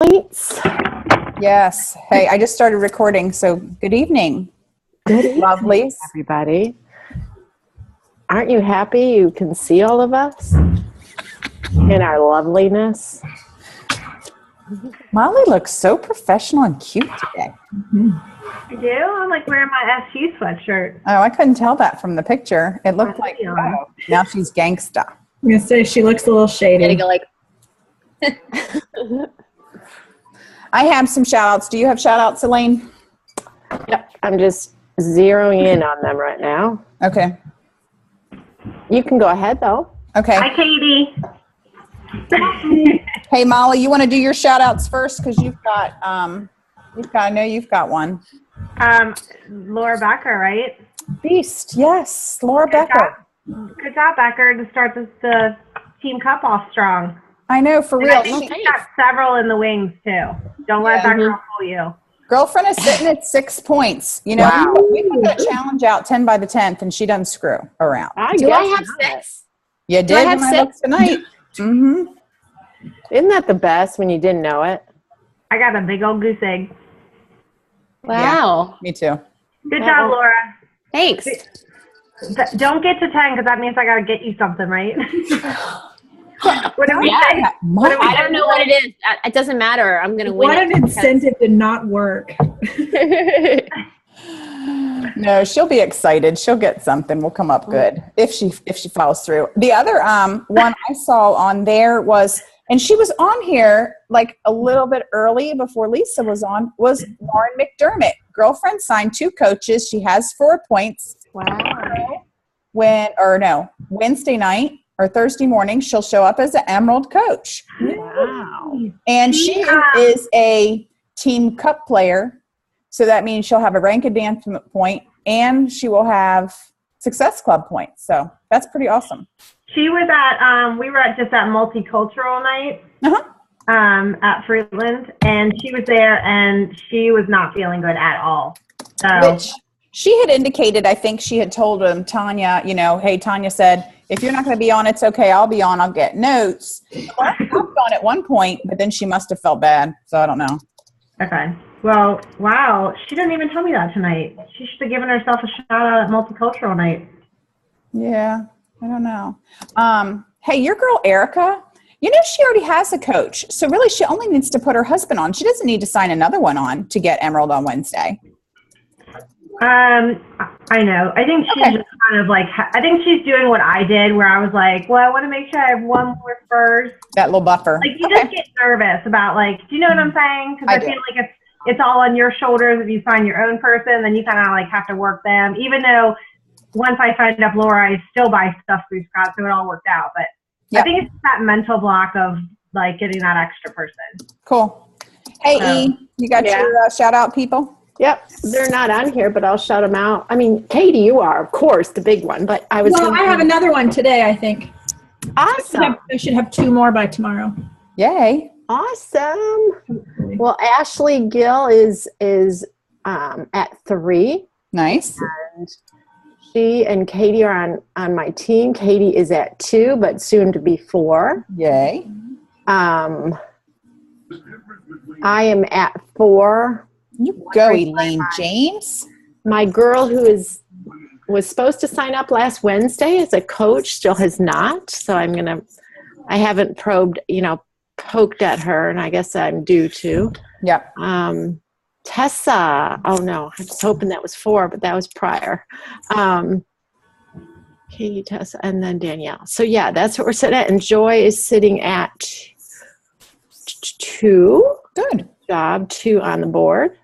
Lights. Yes. Hey, I just started recording, so good evening. Good evening, Lovelies. everybody. Aren't you happy you can see all of us in our loveliness? Molly looks so professional and cute today. I do? I'm like wearing my SU sweatshirt. Oh, I couldn't tell that from the picture. It looked like, oh, now she's gangsta. I'm going to say she looks a little shady. Go like, I have some shout outs. Do you have shout outs, Elaine? Yep. I'm just zeroing in on them right now. Okay. You can go ahead, though. Okay. Hi, Katie. Hey, Molly, you want to do your shout outs first? Because I know you've got one. Laura Becker, right? Beast. Yes. Laura Becker. Good job, Becker, to start the Team Cup off strong. I know, for And real. I think she's got several in the wings, too. Don't let that girl fool you. Girlfriend is sitting at 6 points. You know, Wow. we put that challenge out 10 by the 10th, and she doesn't screw around. do I have 6? You did I have when I looked tonight. Mm-hmm. Isn't that the best when you didn't know it? I got a big old goose egg. Wow. Me too. Good job, Laura. Thanks. Don't get to 10 because that means I got to get you something, right? What do we say? I don't know what it is. It doesn't matter. I'm going to win. What an incentive to not work. No, she'll be excited. She'll get something. Will come up good if she follows through. The other one I saw on there was, and she was on here like a little bit early before Lisa was on, was Lauren McDermott. Girlfriend signed 2 coaches. She has 4 points. Wow. Wednesday night or Thursday morning, she'll show up as an Emerald coach. Wow. And she is a Team Cup player. So that means she'll have a rank advancement point and she will have Success Club points. So that's pretty awesome. She was at, we were at just at Multicultural Night at Fruitland, and she was there, and she was not feeling good at all. So. Which she had indicated, I think she had told Tanya, hey, Tanya said, if you're not going to be on, it's okay. I'll be on. I'll get notes. I was on at one point, but then she must have felt bad. So I don't know. Okay. Well, wow. She didn't even tell me that tonight. She should have given herself a shout out at Multicultural Night. Yeah, I don't know. Hey, your girl, Erica, she already has a coach. So really, she only needs to put her husband on. She doesn't need to sign another one on to get Emerald on Wednesday. I know. I think she's just kind of like, I think she's doing what I did where I was like, well, I want to make sure I have one more first. That little buffer. Like, you just get nervous about, like, do you know what I'm saying? Because I feel like it's all on your shoulders. If you find your own person, then you kind of like have to work them. Even though once I signed up Laura, I still buy stuff through Scott, so it all worked out. But I think it's that mental block of like getting that extra person. Cool. Hey, E, you got your shout out people? Yep. They're not on here, but I'll shout them out. I mean, Katie, you are, of course, the big one. But I have another one today, I think. Awesome. I should have 2 more by tomorrow. Yay. Awesome. Well, Ashley Gill is at 3. Nice. And she and Katie are on my team. Katie is at 2, but soon to be 4. Yay. I am at 4. You go, Elaine James. My girl who was supposed to sign up last Wednesday as a coach still has not. So I haven't poked at her, and I guess I'm due to. Yep. Tessa. Oh no, I was hoping that was 4, but that was prior. Katie, Tessa, and then Danielle. So yeah, that's what we're sitting at. And Joy is sitting at 2. Good job, 2 on the board.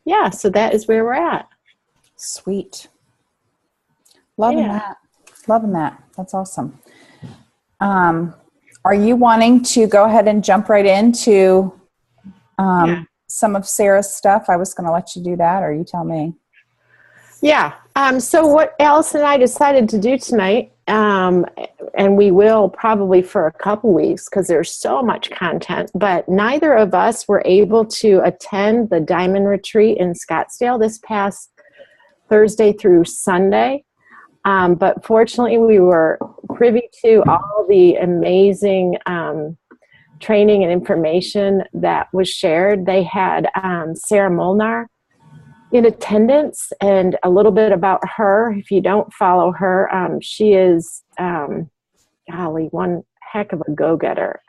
Yeah, so that is where we're at. Sweet. Loving that. That's awesome. Are you wanting to go ahead and jump right into some of Sarah's stuff? I was going to let you do that, or you tell me. Yeah. So what Alice and I decided to do tonight, and we will probably for a couple weeks because there's so much content, but neither of us were able to attend the Diamond Retreat in Scottsdale this past Thursday through Sunday. But fortunately, we were privy to all the amazing training and information that was shared. They had Sarah Molnar in attendance, and a little bit about her. If you don't follow her, she is, golly, one heck of a go-getter.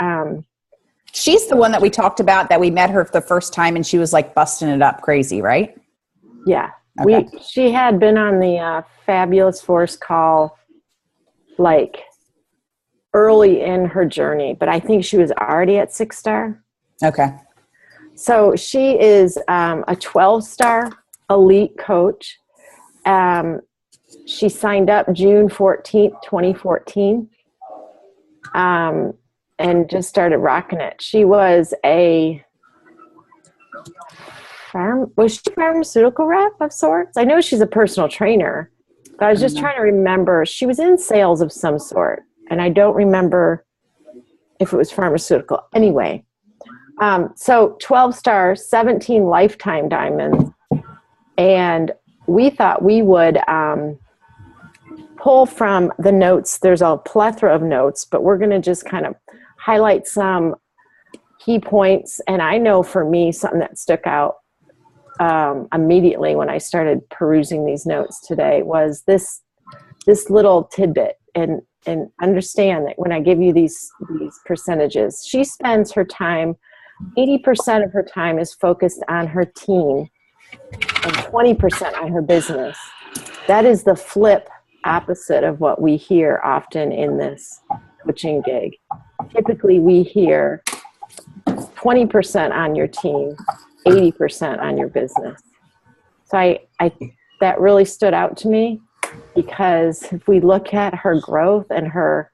She's the one that we talked about, that we met her for the first time and she was like busting it up crazy, right? Yeah. Okay. She had been on the Fabulous Force call like early in her journey, but I think she was already at 6-star. Okay. So she is a 12-star elite coach. She signed up June 14th, 2014, and just started rocking it. She was was she a pharmaceutical rep of sorts? I know she's a personal trainer, but I was just trying to remember. She was in sales of some sort, and I don't remember if it was pharmaceutical. Anyway, so 12 stars, 17 lifetime diamonds, and we thought we would pull from the notes. There's a plethora of notes, but we're going to just kind of highlight some key points. And I know for me, something that stuck out immediately when I started perusing these notes today was this little tidbit. And understand that when I give you these percentages, she spends her time, 80% of her time is focused on her team and 20% on her business. That is the flip opposite of what we hear often in this coaching gig. Typically we hear 20% on your team, 80% on your business. So I that really stood out to me, because if we look at her growth and her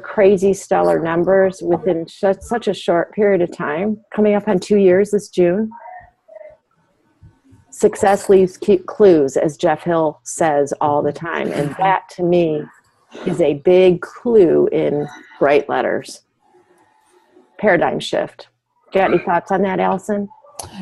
crazy stellar numbers within such a short period of time, coming up on 2 years this June, success leaves clues, as Jeff Hill says all the time. And that to me is a big clue in bright letters. Paradigm shift. Got any thoughts on that, Allison?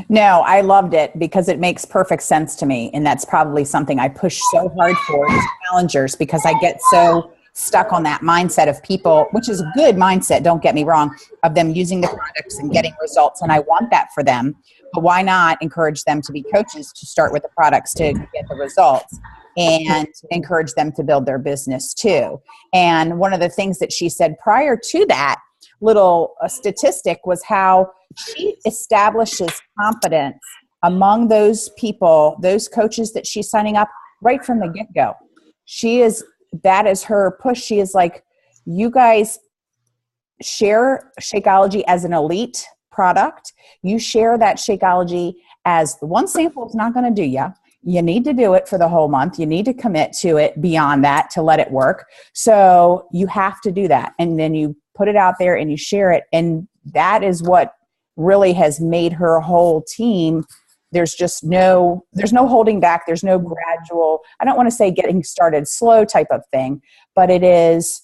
No, I loved it because it makes perfect sense to me. And that's probably something I push so hard for as challengers, because I get so stuck on that mindset of people, which is a good mindset, don't get me wrong, of them using the products and getting results. And I want that for them. But why not encourage them to be coaches, to start with the products to get the results, and encourage them to build their business too? And one of the things that she said prior to that little statistic was how she establishes confidence among those people, those coaches that she's signing up right from the get-go. That is her push. She is like, you guys share Shakeology as an elite product. You share that Shakeology as the one sample is not going to do you. You need to do it for the whole month. You need to commit to it beyond that to let it work. So you have to do that. And then you put it out there and you share it. And that is what really has made her whole team. There's no holding back. There's no gradual, I don't want to say getting started slow type of thing, but it is,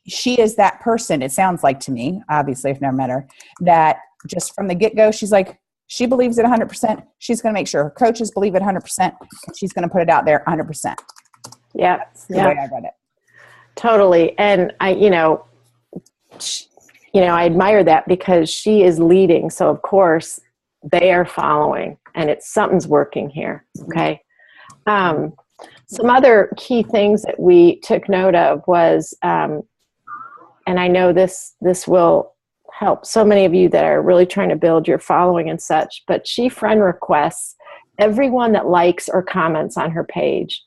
she is that person, it sounds like to me, obviously I've never met her, that just from the get-go, she's like, she believes it 100%. She's going to make sure her coaches believe it 100%. She's going to put it out there 100%. Yeah. That's the way I read it. Totally. And I admire that because she is leading. So of course they are following, and something's working here. Okay. Some other key things that we took note of was, and I know this will help so many of you that are really trying to build your following and such, but she friend requests everyone that likes or comments on her page.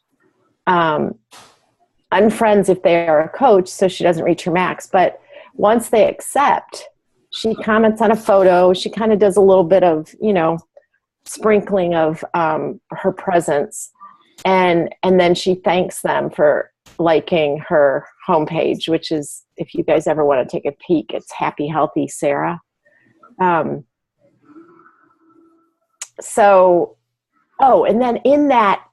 Unfriends if they are a coach, so she doesn't reach her max. But once they accept, she comments on a photo. She kind of does a little bit of, sprinkling of her presence. And then she thanks them for liking her homepage, which is, if you guys ever want to take a peek, it's Happy Healthy Sarah. And then in that,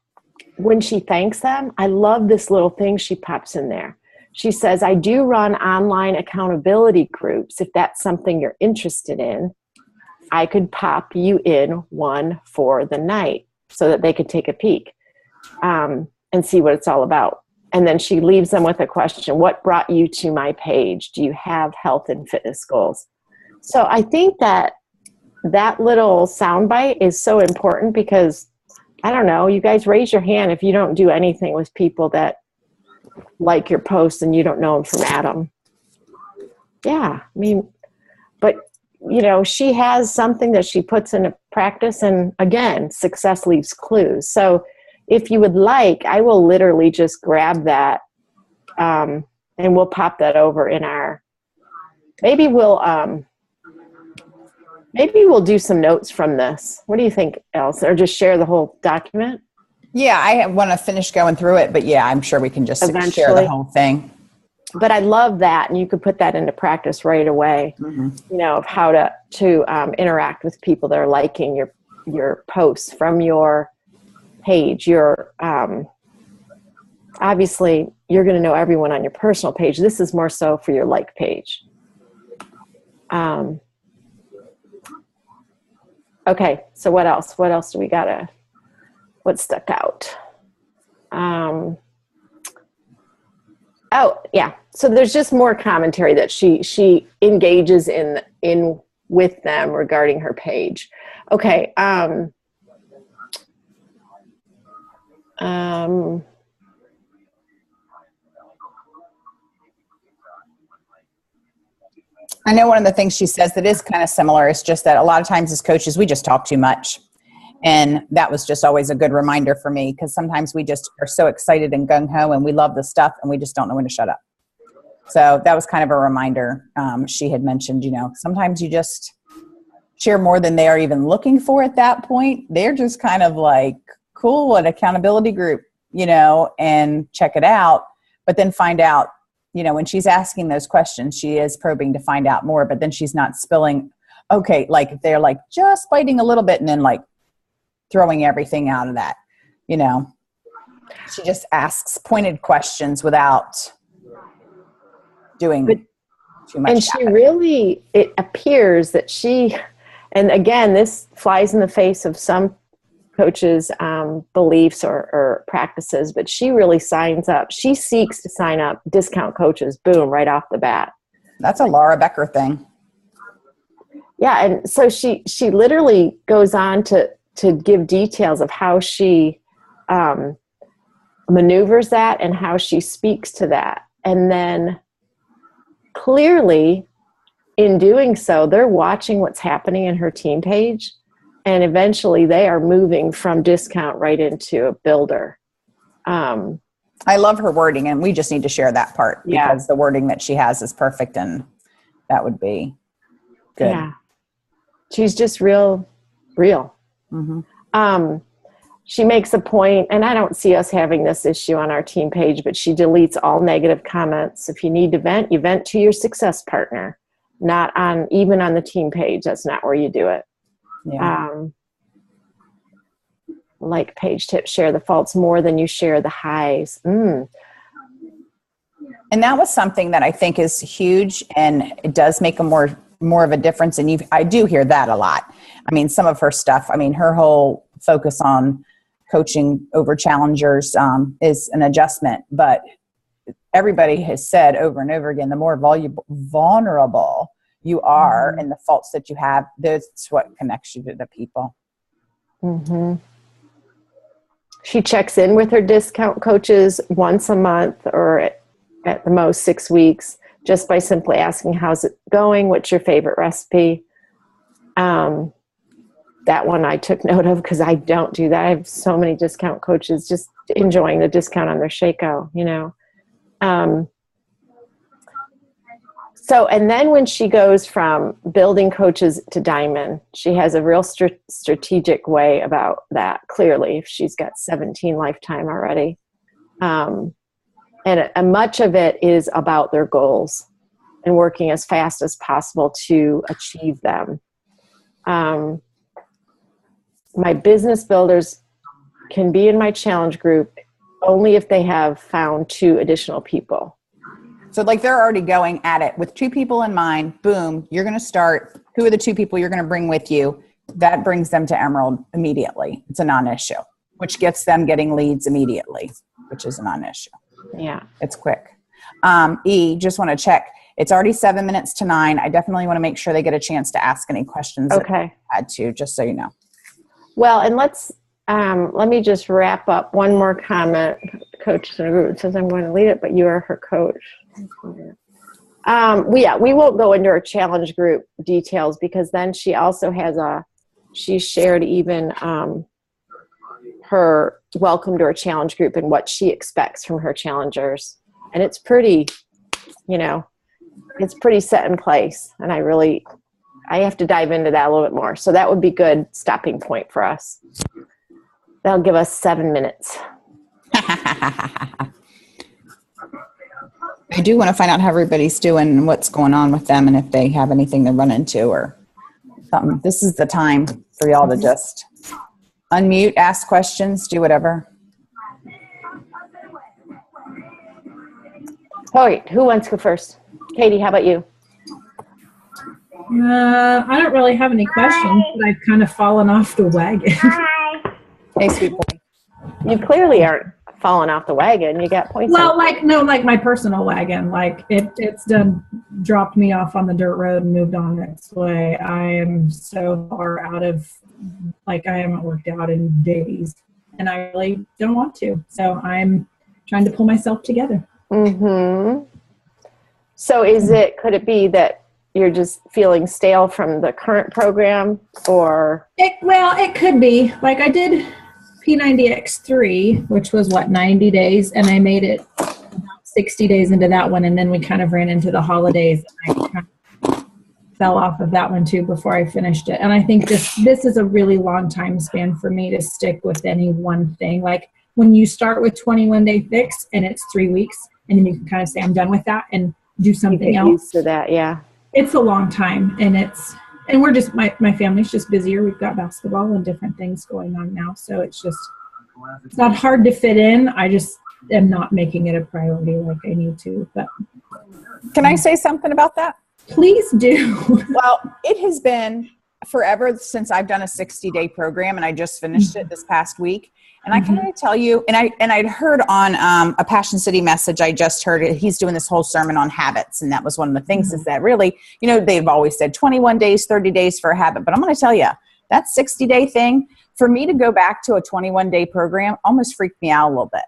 when she thanks them, I love this little thing she pops in there. She says, I do run online accountability groups. If that's something you're interested in, I could pop you in one for the night so that they could take a peek and see what it's all about. And then she leaves them with a question. What brought you to my page? Do you have health and fitness goals? So I think that little soundbite is so important because, I don't know, you guys raise your hand if you don't do anything with people that like your posts and you don't know them from Adam. Yeah, I mean, but, you know, she has something that she puts into practice, and again, success leaves clues. So if you would like, I will literally just grab that and we'll pop that over in our, maybe we'll do some notes from this. What do you think, Elsa? Or just share the whole document? Yeah, I want to finish going through it, but yeah, I'm sure we can just Eventually share the whole thing. But I love that, and you could put that into practice right away. You know, of how to interact with people that are liking your posts from your page. Your obviously you're going to know everyone on your personal page. This is more so for your like page. Okay, so what else? What else do we gotta? What stuck out? Oh yeah. So there's just more commentary that she engages in with them regarding her page. Okay. I know one of the things she says that is kind of similar is just that a lot of times as coaches, we just talk too much. And that was just always a good reminder for me, because sometimes we just are so excited and gung-ho and we love the stuff and we just don't know when to shut up. So that was kind of a reminder. She had mentioned, you know, sometimes you just share more than they are even looking for at that point. They're just kind of like, cool, an accountability group, you know, and check it out. But then find out, you know, when she's asking those questions, she is probing to find out more, but then she's not spilling. Okay, like they're like just biting a little bit and then like throwing everything out of that, you know. She just asks pointed questions without doing too much. And she really, it appears that she, and again, this flies in the face of some coaches' beliefs or practices, but she really signs up. She seeks to sign up discount coaches, boom, right off the bat. That's a Laura Becker thing. Yeah, and so she literally goes on to give details of how she maneuvers that and how she speaks to that. And then clearly in doing so, they're watching what's happening in her team page. And eventually they are moving from discount right into a builder. I love her wording, and we just need to share that part because the wording that she has is perfect, and that would be good. Yeah. She's just real. Mm-hmm. She makes a point, and I don't see us having this issue on our team page, but she deletes all negative comments. If you need to vent, you vent to your success partner, not even on the team page. That's not where you do it. Yeah. Like page tips, share the faults more than you share the highs. And that was something that I think is huge, and it does make a more of a difference. And I do hear that a lot. I mean, some of her stuff, I mean, her whole focus on coaching over challengers is an adjustment, but everybody has said over and over again, the more vulnerable you are and the faults that you have, that's what connects you to the people. Mm-hmm. She checks in with her discount coaches once a month or at the most 6 weeks, just by simply asking, how's it going? What's your favorite recipe? That one I took note of because I don't do that. I have so many discount coaches just enjoying the discount on their Shaco, you know. So, and then when she goes from building coaches to diamond, she has a real strategic way about that, clearly. She's got 17 lifetime already. And much of it is about their goals and working as fast as possible to achieve them. My business builders can be in my challenge group only if they have found 2 additional people. So like they're already going at it with 2 people in mind. Boom, you're going to start. Who are the 2 people you're going to bring with you? That brings them to Emerald immediately. It's a non-issue, which gets them getting leads immediately, which is a non-issue. Yeah. It's quick. Just want to check. It's already 7 minutes to 9. I definitely want to make sure they get a chance to ask any questions. Okay. Had to, just so you know. Well, and let me just wrap up one more comment. Coach says I'm going to lead it, but you are her coach. We won't go into her challenge group details because then she also has she shared even her welcome to her challenge group and what she expects from her challengers. And it's pretty, it's pretty set in place. And I have to dive into that a little bit more. So that would be good stopping point for us. That'll give us 7 minutes. I do want to find out how everybody's doing and what's going on with them and if they have anything to run into or something. This is the time for y'all to just unmute, ask questions, do whatever. All right, who wants to go first? Katie, how about you? I don't really have any questions, but I've kind of fallen off the wagon. Hey, sweet boy. You clearly aren't falling off the wagon. You got points. Well, like my personal wagon, it's dropped me off on the dirt road and moved on its way. I am so far out of, I haven't worked out in days, and I really don't want to. So I'm trying to pull myself together. Mm-hmm. So could it be that you're just feeling stale from the current program, or? It could be. I did P90X3, which was 90 days, and I made it about 60 days into that one, and then we kind of ran into the holidays, and I kind of fell off of that one too before I finished it. And I think this is a really long time span for me to stick with any one thing. When you start with 21-day fix and it's 3 weeks, and then you can kind of say, I'm done with that and do something else. Used to that, yeah. It's a long time, and we're just, my family's just busier. We've got basketball and different things going on now. So it's not hard to fit in. I just am not making it a priority like I need to. But can I say something about that? Please do. Well, it has been forever since I've done a 60-day program, and I just finished it this past week. And I can tell you, and I'd heard on a Passion City message, I just heard it, he's doing this whole sermon on habits. And that was one of the things is that really, they've always said 21 days, 30 days for a habit. But I'm going to tell you, that 60-day thing, for me to go back to a 21-day program almost freaked me out a little bit.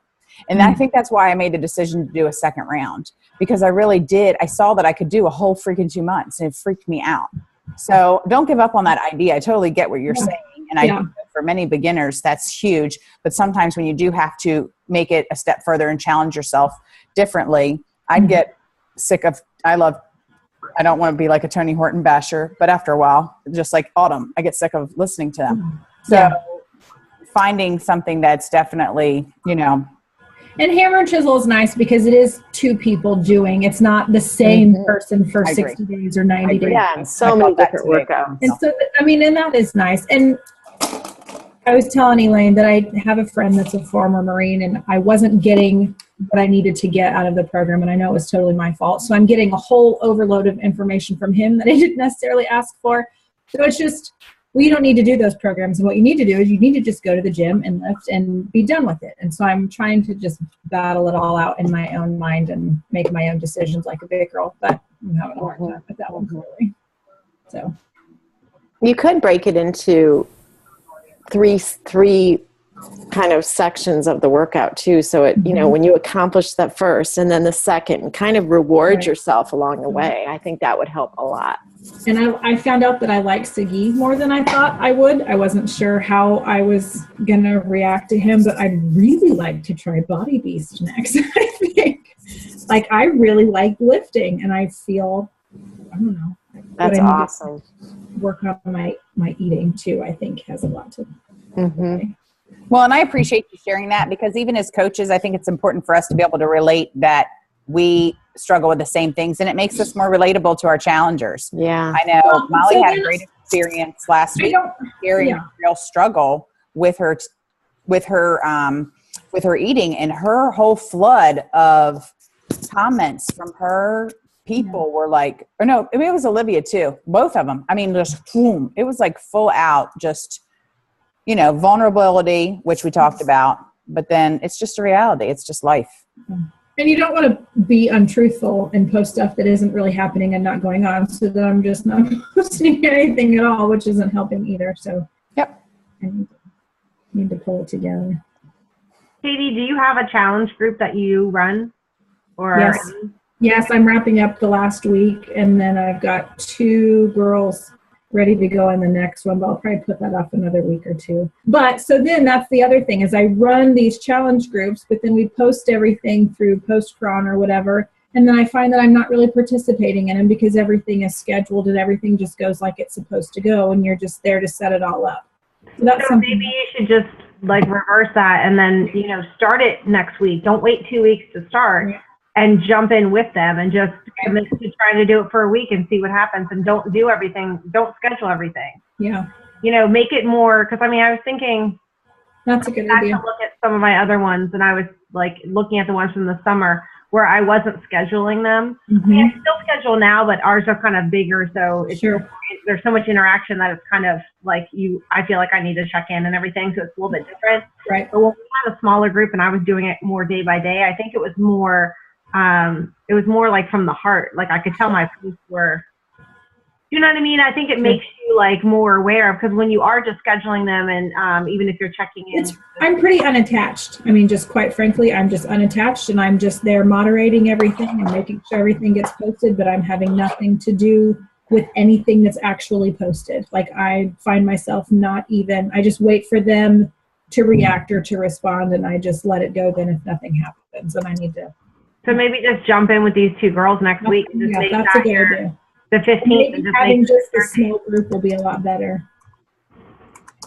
And I think that's why I made the decision to do a second round, because I really did. I saw that I could do a whole freaking 2 months, and it freaked me out. So don't give up on that idea. I totally get what you're saying. And I think that for many beginners, that's huge. But sometimes when you do have to make it a step further and challenge yourself differently, I'd get sick of, I don't want to be like a Tony Horton basher, but after a while, just like Autumn, I get sick of listening to them. So finding something that's definitely, And hammer and chisel is nice because it is 2 people doing. It's not the same person for 60 days or 90 days. Yeah, so many different workouts. And so, and that is nice. And I was telling Elaine that I have a friend that's a former Marine, and I wasn't getting what I needed to get out of the program, and I know it was totally my fault. So I'm getting a whole overload of information from him that I didn't necessarily ask for. So it's just, you don't need to do those programs. And what you need to do is you need to just go to the gym and lift and be done with it. And so I'm trying to just battle it all out in my own mind and make my own decisions like a big girl. But I'm having a hard time with that one, clearly. So you could break it into three kind of sections of the workout too. So it, when you accomplish that first and then the second, kind of reward yourself along the way. I think that would help a lot. And I found out that I like Siggy more than I thought I would. I wasn't sure how I was going to react to him, but I'd really like to try Body Beast next, I think. I really like lifting, and I feel, I don't know. That's awesome. Work on my eating, too, I think has a lot to do. Well, and I appreciate you sharing that, because even as coaches, I think it's important for us to be able to relate that we struggle with the same things, and it makes us more relatable to our challengers. Yeah. I know Molly had a great experience last week hearing a real struggle with her eating, and her whole flood of comments from her people were like, or no, it was Olivia too. Both of them. I mean, just boom. It was like full out, just, vulnerability, which we talked about, but then it's just a reality. It's just life. And you don't want to be untruthful and post stuff that isn't really happening and not going on, so that I'm just not posting anything at all, which isn't helping either. So yep. I need to pull it together. Katie, do you have a challenge group that you run? Or Yes. Yes, I'm wrapping up the last week, and then I've got 2 girls ready to go in the next one, but I'll probably put that off another week or 2. But so then that's the other thing is I run these challenge groups, but then we post everything through Postcron or whatever, and then I find that I'm not really participating in them because everything is scheduled and everything just goes like it's supposed to go, and you're just there to set it all up. So that's something. Maybe you should just like reverse that and then, start it next week. Don't wait 2 weeks to start. Yeah. And jump in with them and just commit to trying to do it for a week and see what happens, and don't do everything. Don't schedule everything. Yeah. Make it more, because I was thinking That's a good I idea. had to look at some of my other ones, and I was like looking at the ones from the summer where I wasn't scheduling them. Mm-hmm. I still schedule now, but ours are kind of bigger, so there's so much interaction that it's kind of like I feel like I need to check in and everything, so it's a little bit different. Right. But when we had a smaller group and I was doing it more day by day, I think it was more like from the heart. Like I could tell my posts were, you know what I mean? I think it makes you like more aware, because when you are just scheduling them and even if you're checking in. I'm pretty unattached. Just quite frankly, I'm just unattached, and I'm just there moderating everything and making sure everything gets posted, but I'm having nothing to do with anything that's actually posted. Like I find myself I just wait for them to react or to respond, and I just let it go then if nothing happens, and I need to. So maybe just jump in with these 2 girls next week and just make that's that a good idea. The 15th. Maybe and having just a small group will be a lot better.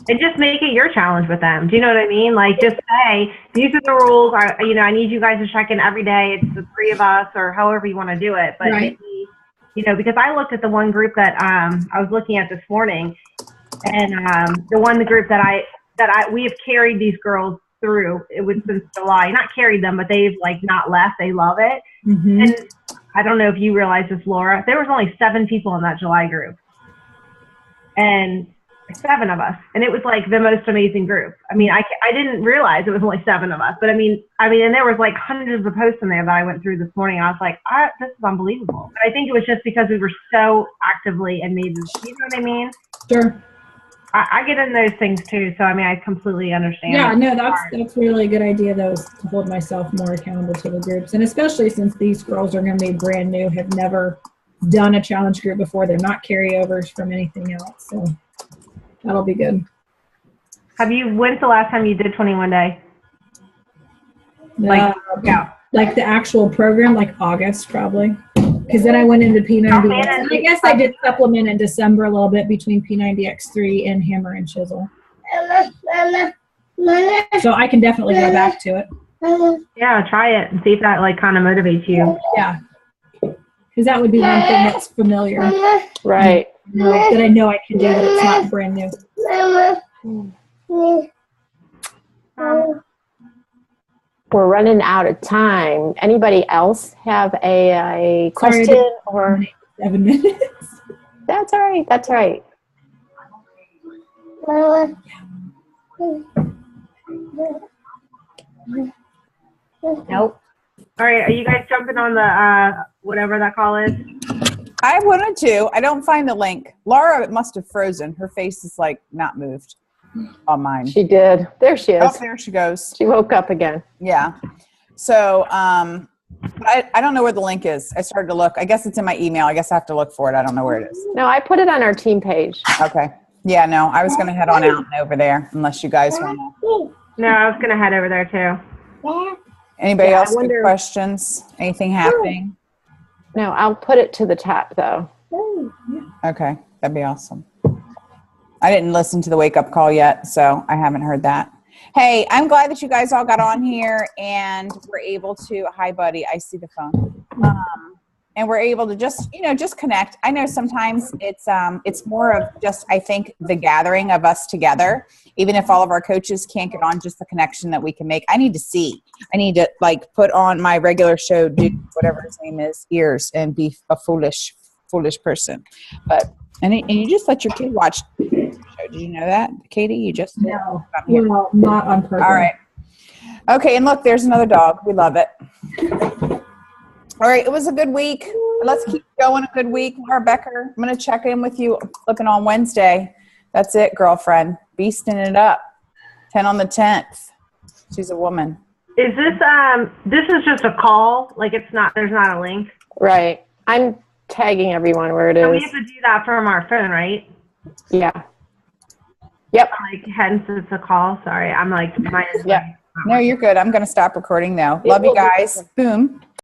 And just make it your challenge with them. Do you know what I mean? Like just say, these are the rules. I need you guys to check in every day. It's the 3 of us, or however you want to do it. But right. maybe, because I looked at the one group that I was looking at this morning, and the group that we have carried these girls through. It was since July. Not carried them, but they've like not left. They love it. Mm-hmm. And I don't know if you realize this, Laura. There was only 7 people in that July group, and 7 of us, and it was like the most amazing group. I didn't realize it was only 7 of us, but and there was like hundreds of posts in there that I went through this morning. I was like, this is unbelievable. But I think it was just because we were so actively and made this. You know what I mean? Sure. I get in those things too, so I completely understand. Yeah, no, that's really a good idea, though, is to hold myself more accountable to the groups, and especially since these girls are going to be brand new, have never done a challenge group before. They're not carryovers from anything else, so that'll be good. When's the last time you did 21 day? Like the actual program, like August probably. Because then I went into P90X. And I guess I did supplement in December a little bit between P90X3 and Hammer and Chisel. So I can definitely go back to it. Yeah, try it and see if that kind of motivates you. Yeah. Because that would be one thing that's familiar. Right. That I know I can do, but it's not brand new. We're running out of time. Anybody else have a question or 7 minutes? That's all right. That's all right. Nope. All right. Are you guys jumping on the whatever that call is? I wanted to. I don't find the link. Laura must have frozen. Her face is like not moved on mine. She did. There she is. Oh, there she goes. She woke up again. Yeah. So I don't know where the link is. I started to look. I guess it's in my email. I guess I have to look for it. I don't know where it is. No, I put it on our team page. Okay. Yeah, no, I was going to head on out and over there unless you guys want to. No, I was going to head over there too. Anybody else with questions? Anything happening? No, I'll put it to the top though. Okay. That'd be awesome. I didn't listen to the wake up call yet, so I haven't heard that. Hey, I'm glad that you guys all got on here and were able to, hi buddy, I see the phone. And we're able to just connect. I know sometimes it's more of just, I think, the gathering of us together. Even if all of our coaches can't get on, just the connection that we can make. I need to see. I need to put on my regular show, do whatever his name is, ears, and be a foolish person. But and you just let your kid watch the show. Did you know that, Katie? You just no, well, not on purpose. All right. Okay, and look, there's another dog. We love it. All right, it was a good week. Let's keep going a good week. Laura Becker, I'm going to check in with you flipping on Wednesday. That's it, girlfriend. Beasting it up. 10 on the 10th. She's a woman. Is this is just a call? Like it's not, there's not a link? Right. I'm tagging everyone where it So we is. have to do that from our phone, right? Yeah. Yep. Like hence it's a call. Sorry, I'm like, mine is Yep. No, you're good. I'm going to stop recording now. Love you guys. Boom.